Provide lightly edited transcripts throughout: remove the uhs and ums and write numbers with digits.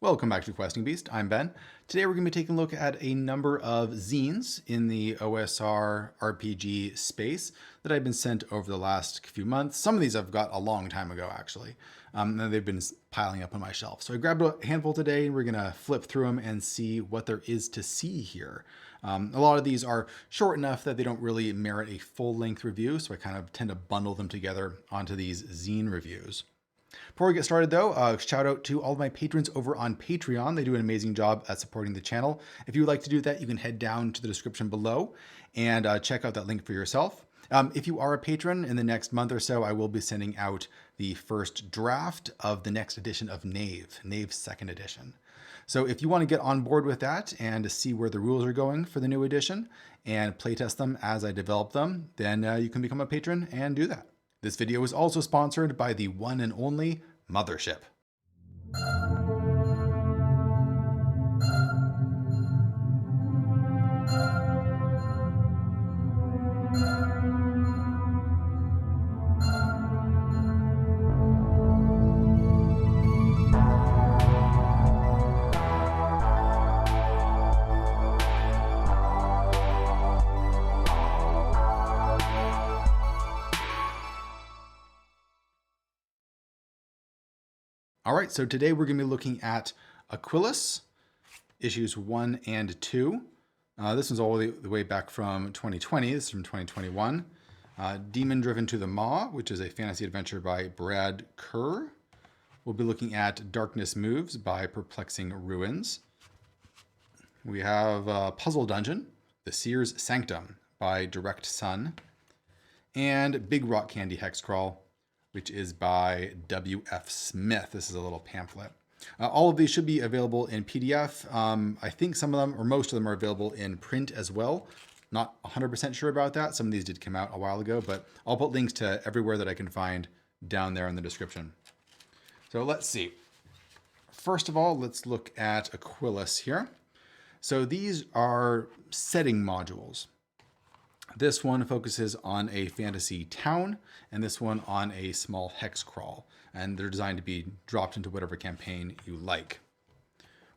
Welcome back to Questing Beast. I'm Ben. Today we're going to be taking a look at a number of zines in the OSR RPG space that I've been sent over the last few months. Some of these I've got a long time ago, actually. And they've been piling up on my shelf. So I grabbed a handful today and we're going to flip through them and see what there is to see here. A lot of these are short enough that they don't really merit a full-length review, so I kind of tend to bundle them together onto these zine reviews. Before we get started though, shout out to all of my patrons over on Patreon. They do an amazing job at supporting the channel. If you would like to do that, you can head down to the description below and check out that link for yourself. If you are a patron, in the next month or so, I will be sending out the first draft of the next edition of Knave 2nd edition. So if you want to get on board with that and see where the rules are going for the new edition and playtest them as I develop them, then you can become a patron and do that. This video is also sponsored by the one and only Mothership. All right, so today we're going to be looking at Aquilus, issues 1 and 2. This one's all the way back from 2020. This is from 2021. Demon Driven to the Maw, which is a fantasy adventure by Brad Kerr. We'll be looking at Darkness Moves by Perplexing Ruins. We have Puzzle Dungeon, The Seer's Sanctum by Direct Sun. And Big Rock Candy Hex Crawl, which is by W.F. Smith. This is a little pamphlet. All of these should be available in PDF. I think some of them, or most of them, are available in print as well. Not 100% sure about that. Some of these did come out a while ago, but I'll put links to everywhere that I can find down there in the description. So let's see. First of all, let's look at Aquilus here. So these are setting modules. This one focuses on a fantasy town, and this one on a small hex crawl. And they're designed to be dropped into whatever campaign you like.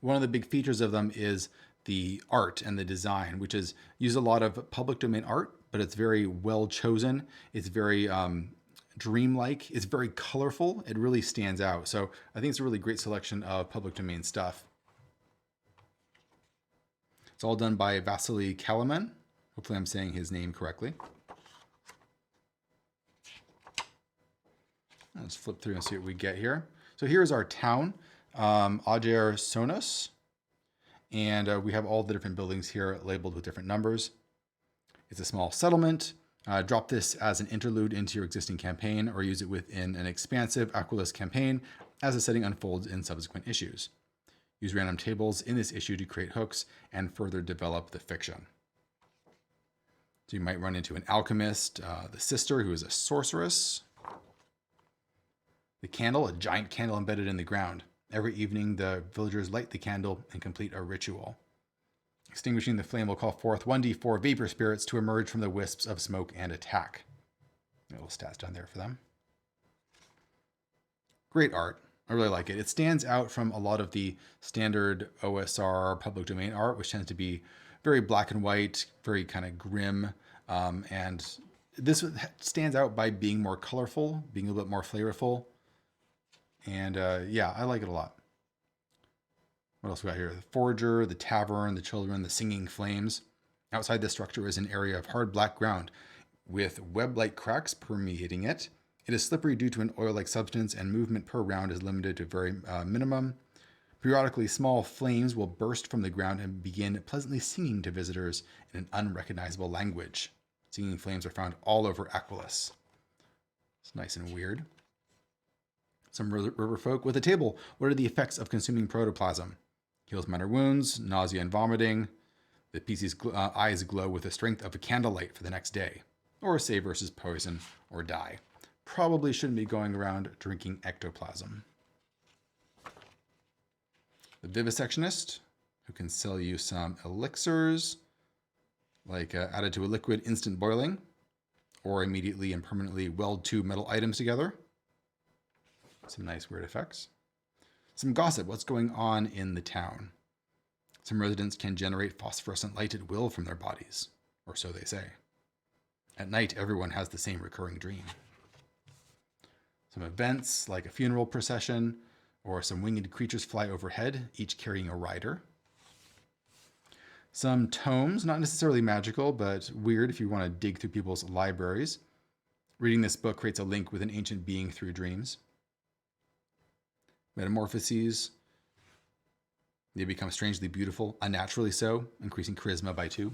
One of the big features of them is the art and the design, which is use a lot of public domain art, but it's very well chosen. It's very dreamlike. It's very colorful. It really stands out. So I think it's a really great selection of public domain stuff. It's all done by Vasily Kalaman. Hopefully I'm saying his name correctly. Let's flip through and see what we get here. So here's our town, Ager Sonos. And we have all the different buildings here labeled with different numbers. It's a small settlement. Drop this as an interlude into your existing campaign or use it within an expansive Aquilus campaign as the setting unfolds in subsequent issues. Use random tables in this issue to create hooks and further develop the fiction. So you might run into an alchemist, the sister, who is a sorceress. The candle, a giant candle embedded in the ground. Every evening, the villagers light the candle and complete a ritual. Extinguishing the flame will call forth 1d4 vapor spirits to emerge from the wisps of smoke and attack. Little stats down there for them. Great art. I really like it. It stands out from a lot of the standard OSR public domain art, which tends to be very black and white, very kind of grim. And this stands out by being more colorful, being a little bit more flavorful. And yeah, I like it a lot. What else we got here? The forager, the tavern, the children, the singing flames. Outside the structure is an area of hard black ground with web-like cracks permeating it. It is slippery due to an oil-like substance, and movement per round is limited to very minimum. Periodically, small flames will burst from the ground and begin pleasantly singing to visitors in an unrecognizable language. Singing flames are found all over Aquilus. It's nice and weird. Some river folk with a table. What are the effects of consuming protoplasm? Heals minor wounds, nausea and vomiting. The PC's eyes glow with the strength of a candlelight for the next day. Or save versus poison or die. Probably shouldn't be going around drinking ectoplasm. The vivisectionist, who can sell you some elixirs, like added to a liquid instant boiling, or immediately and permanently weld two metal items together. Some nice weird effects. Some gossip, what's going on in the town? Some residents can generate phosphorescent light at will from their bodies, or so they say. At night, everyone has the same recurring dream. Some events, like a funeral procession, or some winged creatures fly overhead, each carrying a rider. Some tomes, not necessarily magical, but weird if you want to dig through people's libraries. Reading this book creates a link with an ancient being through dreams. Metamorphoses. They become strangely beautiful, unnaturally so, increasing charisma by 2.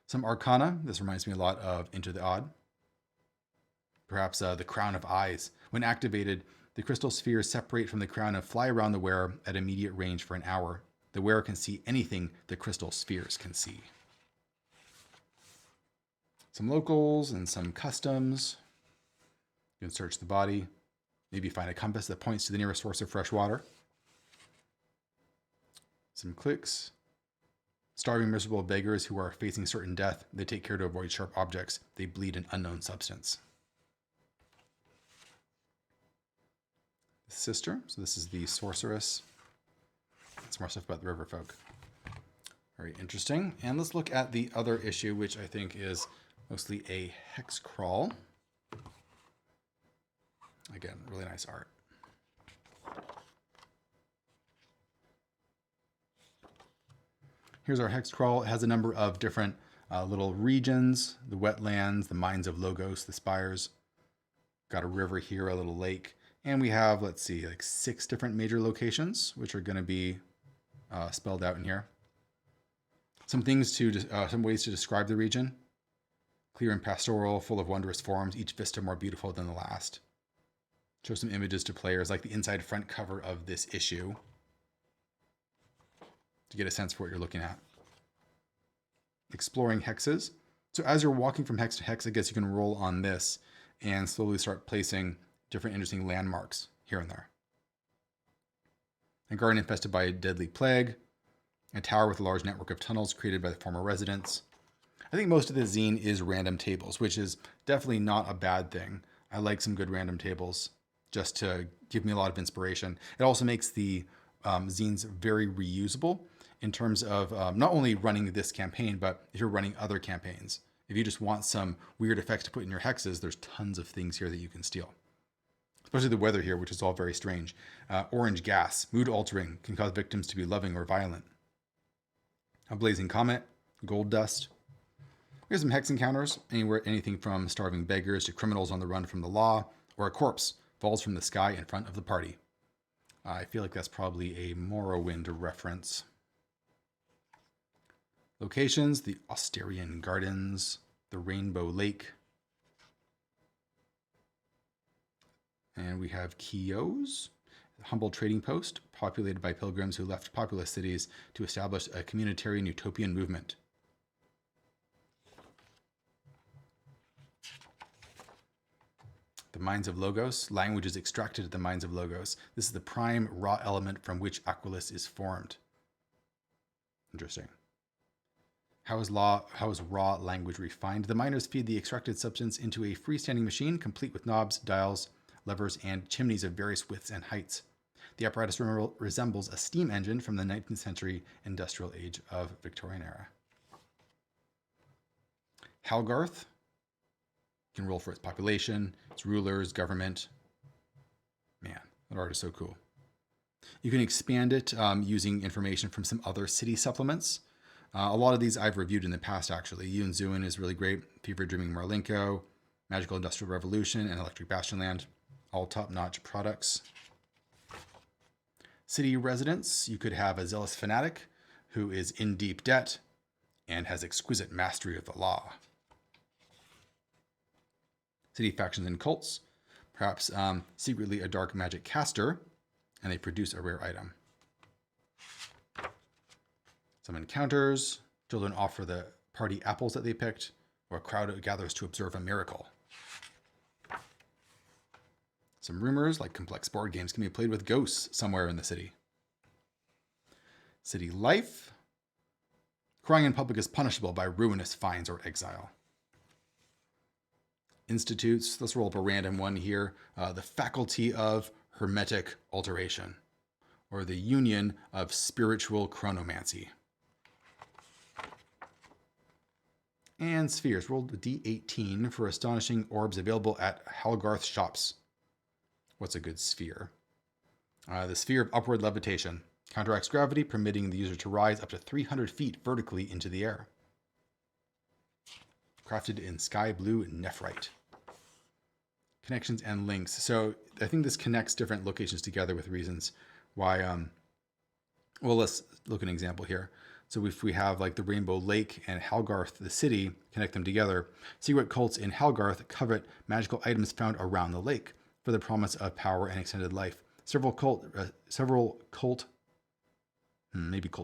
Some arcana. This reminds me a lot of Into the Odd. Perhaps the Crown of Eyes. When activated, the crystal spheres separate from the crown and fly around the wearer at immediate range for an hour. The wearer can see anything the crystal spheres can see. Some locals and some customs. You can search the body. Maybe find a compass that points to the nearest source of fresh water. Some clicks. Starving, miserable beggars who are facing certain death. They take care to avoid sharp objects. They bleed an unknown substance. The sister. So this is the sorceress. Some more stuff about the river folk. Very interesting. And let's look at the other issue, which I think is mostly a Hex Crawl. Again, really nice art. Here's our Hex Crawl. It has a number of different little regions, the wetlands, the mines of Logos, the spires. Got a river here, a little lake. And we have, let's see, like 6 different major locations, which are going to be spelled out in here. Some ways to describe the region. Clear and pastoral, full of wondrous forms, each vista more beautiful than the last. Show some images to players, like the inside front cover of this issue, to get a sense for what you're looking at. Exploring hexes. So as you're walking from hex to hex, I guess you can roll on this and slowly start placing different interesting landmarks here and there. A garden infested by a deadly plague. A tower with a large network of tunnels created by the former residents. I think most of the zine is random tables, which is definitely not a bad thing. I like some good random tables just to give me a lot of inspiration. It also makes the zines very reusable in terms of not only running this campaign, but if you're running other campaigns. If you just want some weird effects to put in your hexes, there's tons of things here that you can steal. Especially the weather here, which is all very strange. Orange gas, mood altering, can cause victims to be loving or violent. A blazing comet, gold dust. Here's some hex encounters, anything from starving beggars to criminals on the run from the law, or a corpse falls from the sky in front of the party. I feel like that's probably a Morrowind reference. Locations, the Austerian Gardens, the Rainbow Lake. And we have Chios, a humble trading post populated by pilgrims who left populous cities to establish a communitarian utopian movement. The Mines of Logos. Language is extracted at the Mines of Logos. This is the prime raw element from which Aquilus is formed. Interesting. How is raw language refined? The miners feed the extracted substance into a freestanding machine, complete with knobs, dials, levers, and chimneys of various widths and heights. The apparatus resembles a steam engine from the 19th century industrial age of Victorian era. Halgarth. You can roll for its population, its rulers, government. Man, that art is so cool. You can expand it using information from some other city supplements. A lot of these I've reviewed in the past, actually. Yun Zuin is really great. Fever Dreaming Marlinko, Magical Industrial Revolution, and Electric Bastionland. All top-notch products. City residents. You could have a zealous fanatic who is in deep debt and has exquisite mastery of the law. City factions and cults. Perhaps secretly a dark magic caster, and they produce a rare item. Some encounters. Children offer the party apples that they picked, or a crowd gathers to observe a miracle. Some rumors, like complex board games, can be played with ghosts somewhere in the city. City life. Crying in public is punishable by ruinous fines or exile. Institutes. Let's roll up a random one here. The Faculty of Hermetic Alteration. or the union of spiritual chronomancy. And spheres. Rolled a D18 for astonishing orbs available at Halgarth shops. What's a good sphere? The sphere of upward levitation. Counteracts gravity, permitting the user to rise up to 300 feet vertically into the air. Crafted in sky blue nephrite. Connections and links. So I think this connects different locations together with reasons why. Well, let's look at an example here. So if we have like the Rainbow Lake and Halgarth, the city, connect them together. Secret cults in Halgarth covet magical items found around the lake for the promise of power and extended life. Several cult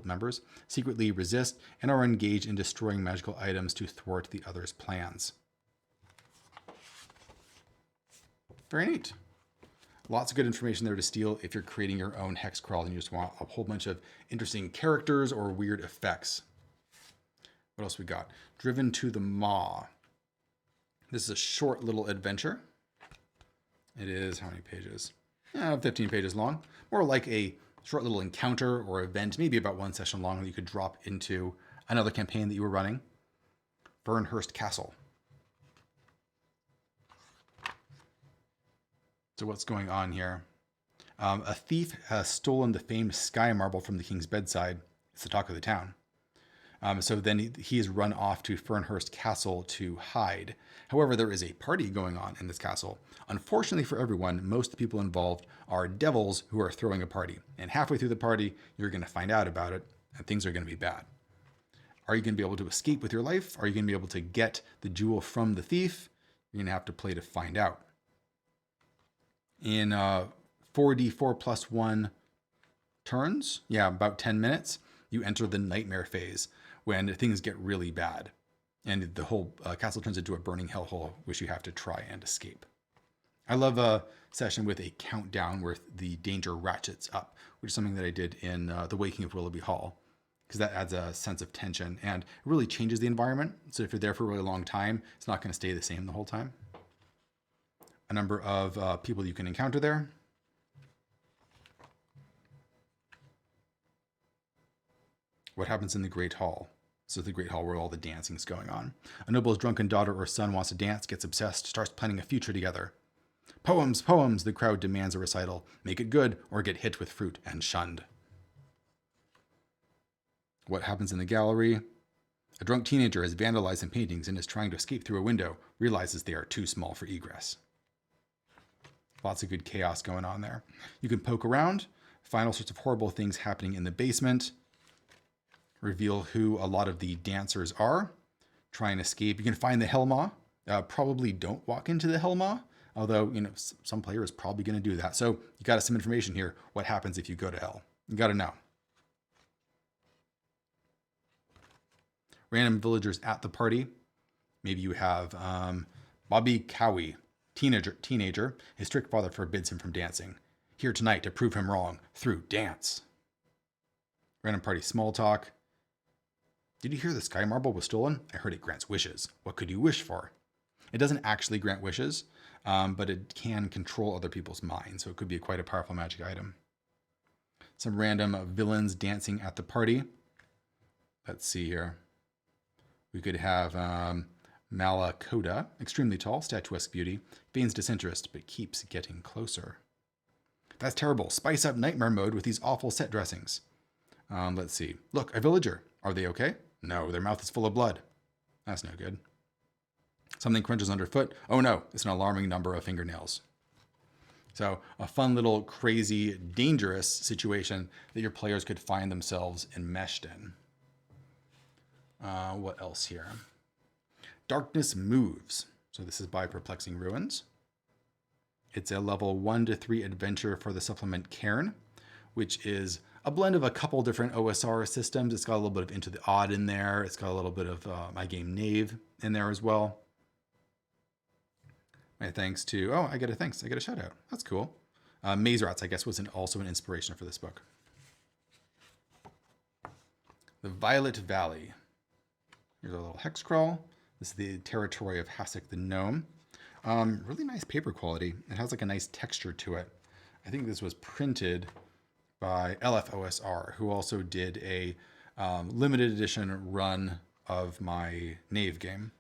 members secretly resist and are engaged in destroying magical items to thwart the other's plans. Very neat. Lots of good information there to steal if you're creating your own hex crawl and you just want a whole bunch of interesting characters or weird effects. What else we got? Driven to the Maw. This is a short little adventure. It is, how many pages? 15 pages long. More like a short little encounter or event, maybe about one session long, that you could drop into another campaign that you were running. Fernhurst Castle. So what's going on here? A thief has stolen the famed sky marble from the king's bedside. It's the talk of the town. So then he is run off to Fernhurst Castle to hide. However, there is a party going on in this castle. Unfortunately for everyone, most of the people involved are devils who are throwing a party. And halfway through the party, you're going to find out about it, and things are going to be bad. Are you going to be able to escape with your life? Are you going to be able to get the jewel from the thief? You're going to have to play to find out. In 4d4 plus 1 turns, about 10 minutes, you enter the nightmare phase when things get really bad. And the whole castle turns into a burning hellhole, which you have to try and escape. I love a session with a countdown where the danger ratchets up, which is something that I did in The Waking of Willoughby Hall, because that adds a sense of tension and it really changes the environment. So if you're there for a really long time, it's not going to stay the same the whole time. A number of people you can encounter there. What happens in the Great Hall? So the Great Hall where all the dancing's going on. A noble's drunken daughter or son wants to dance, gets obsessed, starts planning a future together. Poems, poems, the crowd demands a recital. Make it good or get hit with fruit and shunned. What happens in the gallery? A drunk teenager has vandalized some paintings and is trying to escape through a window, realizes they are too small for egress. Lots of good chaos going on there. You can poke around, find all sorts of horrible things happening in the basement, reveal who a lot of the dancers are, try and escape. You can find the Hellmaw. Probably don't walk into the Hellmaw, although, some player is probably going to do that. So you got some information here. What happens if you go to hell? You got to know. Random villagers at the party. Maybe you have Bobby Cowie. Teenager, his strict father forbids him from dancing. Here tonight to prove him wrong through dance. Random party small talk. Did you hear the sky marble was stolen? I heard it grants wishes. What could you wish for? It doesn't actually grant wishes, but it can control other people's minds, so it could be quite a powerful magic item. Some random villains dancing at the party. Let's see here. We could have Malakoda, extremely tall, statuesque beauty, feigns disinterest, but keeps getting closer. That's terrible. Spice up nightmare mode with these awful set dressings. Let's see. Look, a villager. Are they okay? No, their mouth is full of blood. That's no good. Something crunches underfoot. Oh no, it's an alarming number of fingernails. So a fun little crazy, dangerous situation that your players could find themselves enmeshed in. What else here? Darkness Moves. So this is by Perplexing Ruins. It's a level 1 to 3 adventure for the supplement Cairn, which is a blend of a couple different OSR systems. It's got a little bit of Into the Odd in there. It's got a little bit of My Game Knave in there as well. My thanks to, I get a shout out. That's cool. Maze Rats, I guess, was also an inspiration for this book. The Violet Valley. Here's a little hex crawl. This is the territory of Hasek the Gnome. Really nice paper quality. It has like a nice texture to it. I think this was printed by LFOSR, who also did a limited edition run of my Knave game.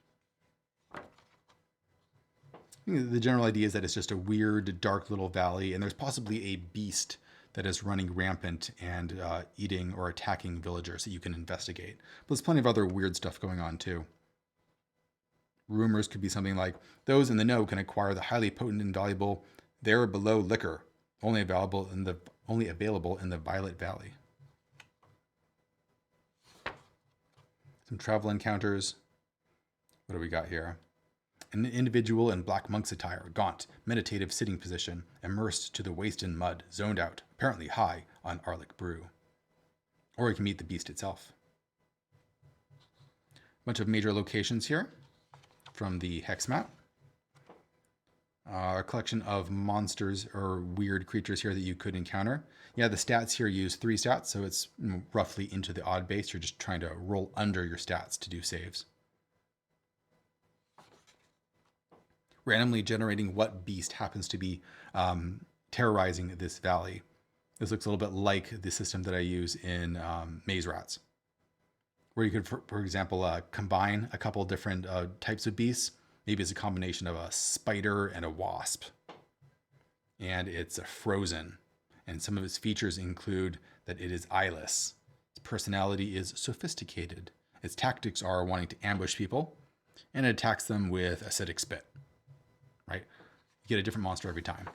The general idea is that it's just a weird, dark little valley, and there's possibly a beast that is running rampant and eating or attacking villagers that you can investigate. But there's plenty of other weird stuff going on too. Rumors could be something like, those in the know can acquire the highly potent and valuable There Below liquor, only available in the Violet Valley. Some travel encounters. What do we got here? An individual in black monk's attire, gaunt, meditative sitting position, immersed to the waist in mud, zoned out, apparently high on Arlic brew. Or you can meet the beast itself. Bunch of major locations here from the Hex map. A collection of monsters or weird creatures here that you could encounter. Yeah, the stats here use 3 stats, so it's roughly into the odd base. You're just trying to roll under your stats to do saves. Randomly generating what beast happens to be terrorizing this valley. This looks a little bit like the system that I use in Maze Rats, where you could, for example, combine a couple different types of beasts. Maybe it's a combination of a spider and a wasp. And it's frozen. And some of its features include that it is eyeless. Its personality is sophisticated. Its tactics are wanting to ambush people. And it attacks them with acidic spit. Right? You get a different monster every time.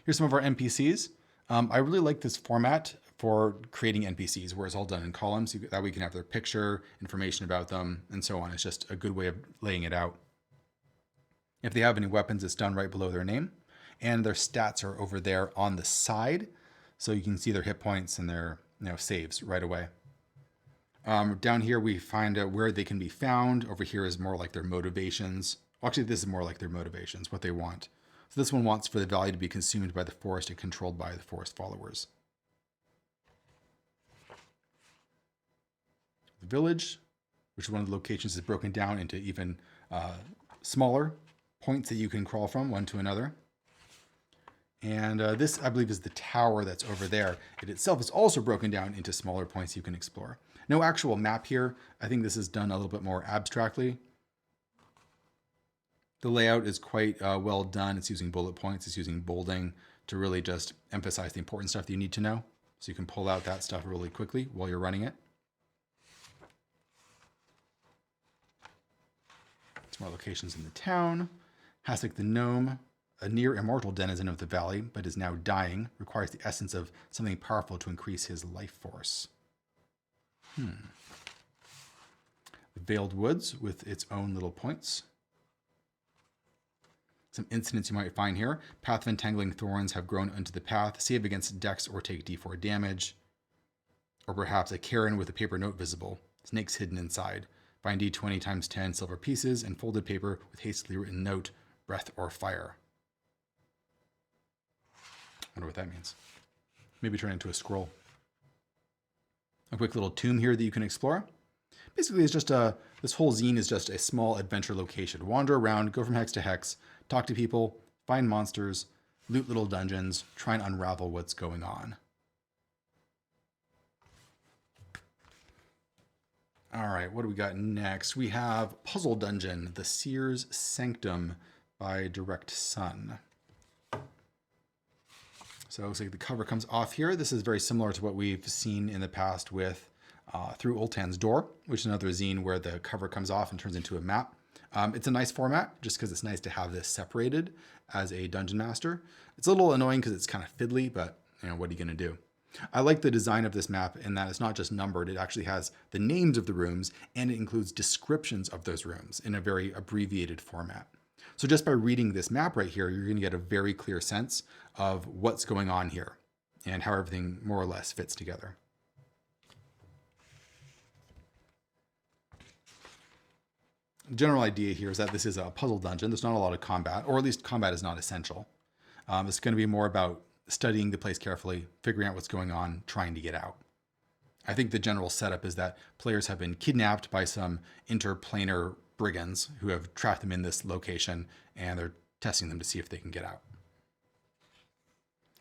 Here's some of our NPCs. I really like this format for creating NPCs, where it's all done in columns. That way you can have their picture, information about them, and so on. It's just a good way of laying it out. If they have any weapons, it's done right below their name. And their stats are over there on the side, so you can see their hit points and their saves right away. Down here, we find out where they can be found. Over here is more like their motivations. Actually, this is more like their motivations, what they want. So this one wants for the valley to be consumed by the forest and controlled by the forest followers. The village, which is one of the locations, is broken down into even smaller points that you can crawl from one to another. And this, I believe, is the tower that's over there. It itself is also broken down into smaller points you can explore. No actual map here. I think this is done a little bit more abstractly. The layout is quite well done. It's using bullet points. It's using bolding to really just emphasize the important stuff that you need to know. So you can pull out that stuff really quickly while you're running it. Some more locations in the town. Hasek the gnome, a near immortal denizen of the valley, but is now dying, requires the essence of something powerful to increase his life force. The Veiled Woods with its own little points. Some incidents you might find here. Path of Entangling Thorns have grown into the path. Save against Dex or take D4 damage. Or perhaps a Karen with a paper note visible. Snakes hidden inside. Find D20 times 10 silver pieces and folded paper with hastily written note, breath or fire. I wonder what that means. Maybe turn it into a scroll. A quick little tomb here that you can explore. Basically, it's just this whole zine is just a small adventure location. Wander around, go from hex to hex, talk to people, find monsters, loot little dungeons, try and unravel what's going on. All right, what do we got next? We have Puzzle Dungeon, The Seer's Sanctum by Direct Sun. So it looks like the cover comes off here. This is very similar to what we've seen in the past with Through Ultan's Door, which is another zine where the cover comes off and turns into a map. It's a nice format, just because it's nice to have this separated as a dungeon master. It's a little annoying because it's kind of fiddly, but what are you going to do? I like the design of this map in that it's not just numbered. It actually has the names of the rooms, and it includes descriptions of those rooms in a very abbreviated format. So just by reading this map right here, you're going to get a very clear sense of what's going on here and how everything more or less fits together. The general idea here is that this is a puzzle dungeon. There's not a lot of combat, or at least combat is not essential. It's going to be more about studying the place carefully, figuring out what's going on, trying to get out. I think the general setup is that players have been kidnapped by some interplanar brigands who have trapped them in this location, and they're testing them to see if they can get out.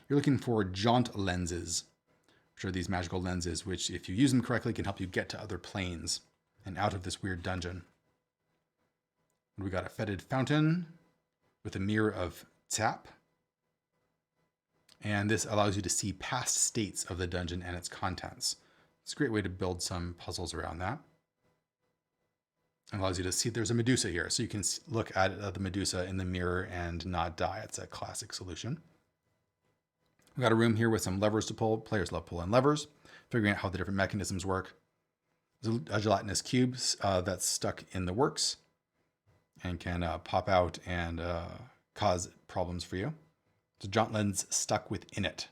You're looking for jaunt lenses. which are these magical lenses, which if you use them correctly can help you get to other planes and out of this weird dungeon. We got a fetid fountain with a mirror of tap. And this allows you to see past states of the dungeon and its contents. It's a great way to build some puzzles around that. It allows you to see there's a Medusa here, so you can look at the Medusa in the mirror and not die. It's a classic solution. We've got a room here with some levers to pull. Players love pulling levers, figuring out how the different mechanisms work. There's a gelatinous cube that's stuck in the works and can pop out and cause problems for you. The jaunt lens stuck within it.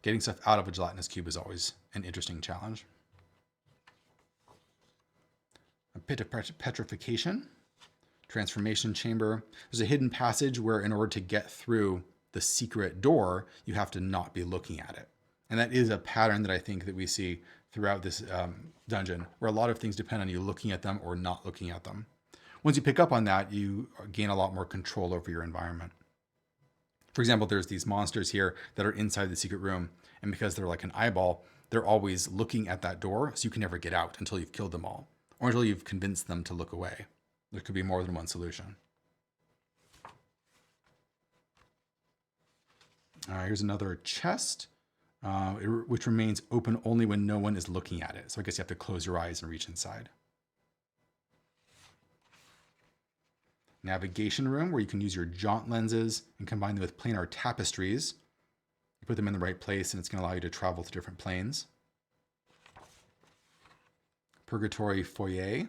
Getting stuff out of a gelatinous cube is always an interesting challenge. A pit of petrification, transformation chamber. There's a hidden passage where in order to get through the secret door, you have to not be looking at it. And that is a pattern that I think that we see throughout this dungeon, where a lot of things depend on you looking at them or not looking at them. Once you pick up on that, you gain a lot more control over your environment. For example, there's these monsters here that are inside the secret room, and because they're like an eyeball, they're always looking at that door, so you can never get out until you've killed them all, or until you've convinced them to look away. There could be more than one solution. Here's another chest, which remains open only when no one is looking at it. So I guess you have to close your eyes and reach inside. Navigation room, where you can use your jaunt lenses and combine them with planar tapestries. You put them in the right place and it's going to allow you to travel to different planes. Purgatory foyer.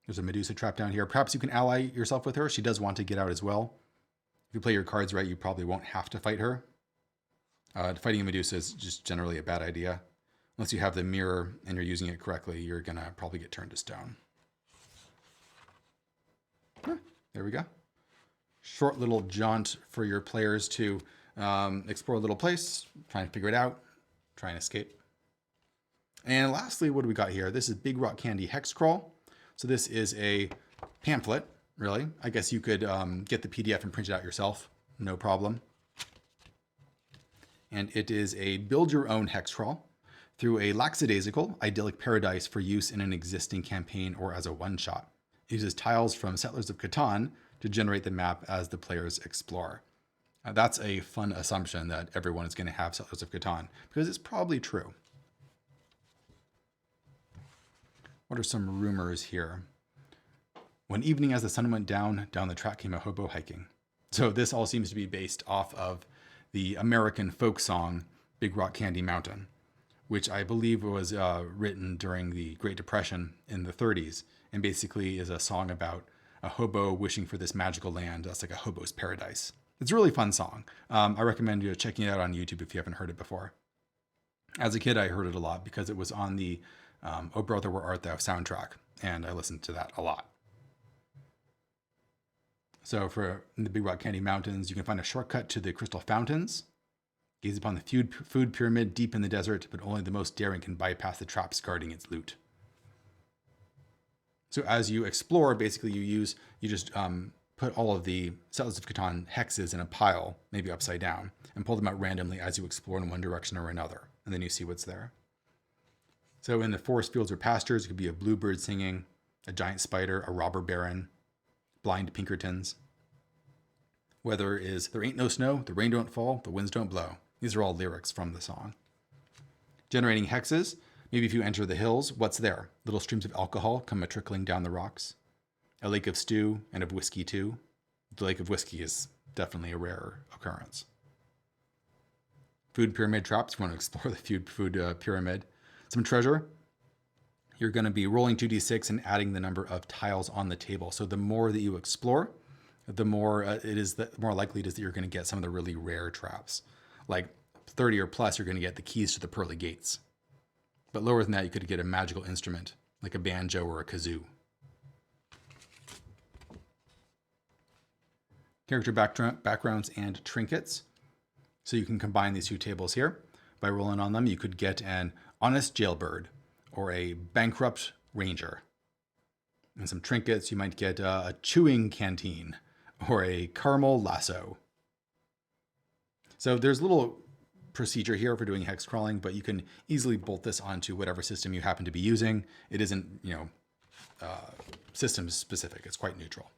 There's a Medusa trap down here. Perhaps you can ally yourself with her. She does want to get out as well. If you play your cards right, you probably won't have to fight her. Fighting a Medusa is just generally a bad idea. Unless you have the mirror and you're using it correctly, you're going to probably get turned to stone. There we go. Short little jaunt for your players to explore a little place, try and figure it out, try and escape. And lastly, what do we got here? This is Big Rock Candy Hex Crawl. So this is a pamphlet, really. I guess you could get the PDF and print it out yourself, no problem. And it is a build your own hex crawl through a lackadaisical, idyllic paradise for use in an existing campaign or as a one-shot. It uses tiles from Settlers of Catan to generate the map as the players explore. That's a fun assumption that everyone is going to have Settlers of Catan, because it's probably true. What are some rumors here? One evening as the sun went down the track came a hobo hiking. So this all seems to be based off of the American folk song, Big Rock Candy Mountain, which I believe was written during the Great Depression in the 30s, and basically is a song about a hobo wishing for this magical land that's like a hobo's paradise. It's a really fun song. I recommend you checking it out on YouTube if you haven't heard it before. As a kid, I heard it a lot because it was on the Oh Brother, Where Art Thou soundtrack, and I listened to that a lot. So for the Big Rock Candy Mountains, you can find a shortcut to the crystal fountains. Gaze upon the food pyramid deep in the desert, but only the most daring can bypass the traps guarding its loot. So as you explore, basically you just put all of the Settlers of Catan hexes in a pile, maybe upside down, and pull them out randomly as you explore in one direction or another, and then you see what's there. So in the forest, fields, or pastures, it could be a bluebird singing, a giant spider, a robber baron, blind Pinkertons. Weather is, there ain't no snow, the rain don't fall, the winds don't blow. These are all lyrics from the song. Generating hexes. Maybe if you enter the hills, what's there? Little streams of alcohol come trickling down the rocks. A lake of stew and of whiskey too. The lake of whiskey is definitely a rare occurrence. Food pyramid traps. You want to explore the food pyramid. Some treasure. You're going to be rolling 2d6 and adding the number of tiles on the table. So the more that you explore, the more the more likely it is that you're going to get some of the really rare traps. Like 30 or plus, you're going to get the keys to the pearly gates. But lower than that, you could get a magical instrument, like a banjo or a kazoo. Character backgrounds and trinkets. So you can combine these two tables here. By rolling on them, you could get an honest jailbird or a bankrupt ranger. And some trinkets, you might get a chewing canteen or a caramel lasso. So there's little procedure here for doing hex crawling, but you can easily bolt this onto whatever system you happen to be using. It isn't, system specific. It's quite neutral.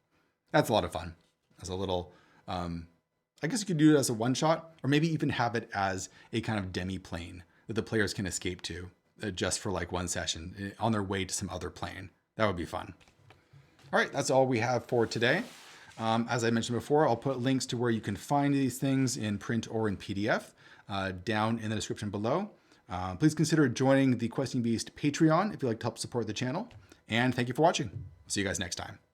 That's a lot of fun. As a little, I guess you could do it as a one shot, or maybe even have it as a kind of demi plane that the players can escape to just for like one session on their way to some other plane. That would be fun. All right, that's all we have for today. As I mentioned before, I'll put links to where you can find these things in print or in PDF down in the description below. Please consider joining the Questing Beast Patreon if you'd like to help support the channel. And thank you for watching. See you guys next time.